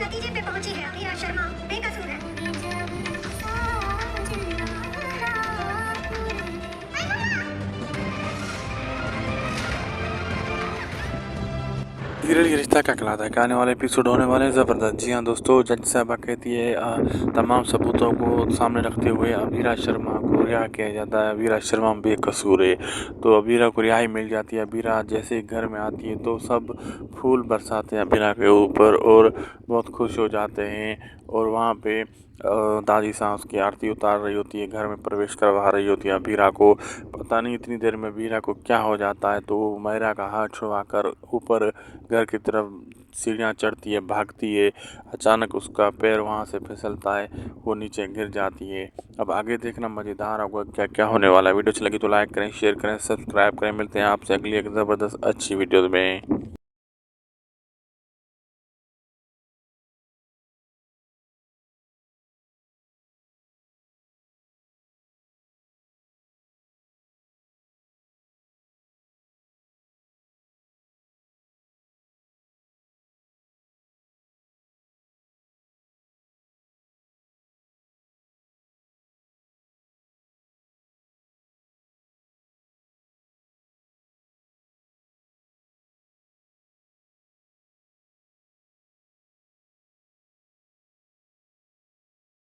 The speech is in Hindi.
नतीजे पे पहुंची है अमीरा शर्मा बेकसूर है। धीरे धीरे रिश्ता क्या कहलाता है कि आने वाले एपिसोड होने वाले हैं ज़बरदस्त। जी हाँ दोस्तों, जज साहबा कहती है तमाम सबूतों को सामने रखते हुए अबीरा शर्मा को रिहा किया जाता है। अबीरा शर्मा बेकसूर है, तो अबीरा को रिहाई मिल जाती है। अबीरा जैसे घर में आती है तो सब फूल बरसाते हैं अबीरा के ऊपर और बहुत खुश हो जाते हैं। और वहाँ पे दादी सास की आरती उतार रही होती है, घर में प्रवेश करवा रही होती है अबीरा को। पता नहीं इतनी देर में अबीरा को क्या हो जाता है, तो वो मायरा का हाथ छुड़वाकर ऊपर घर की तरफ सीढ़ियाँ चढ़ती है, भागती है। अचानक उसका पैर वहाँ से फिसलता है, वो नीचे गिर जाती है। अब आगे देखना मज़ेदार होगा क्या क्या होने वाला है। वीडियो अच्छी लगी तो लाइक करें, शेयर करें, सब्सक्राइब करें। मिलते हैं आपसे अगली एक ज़बरदस्त अच्छी वीडियो में।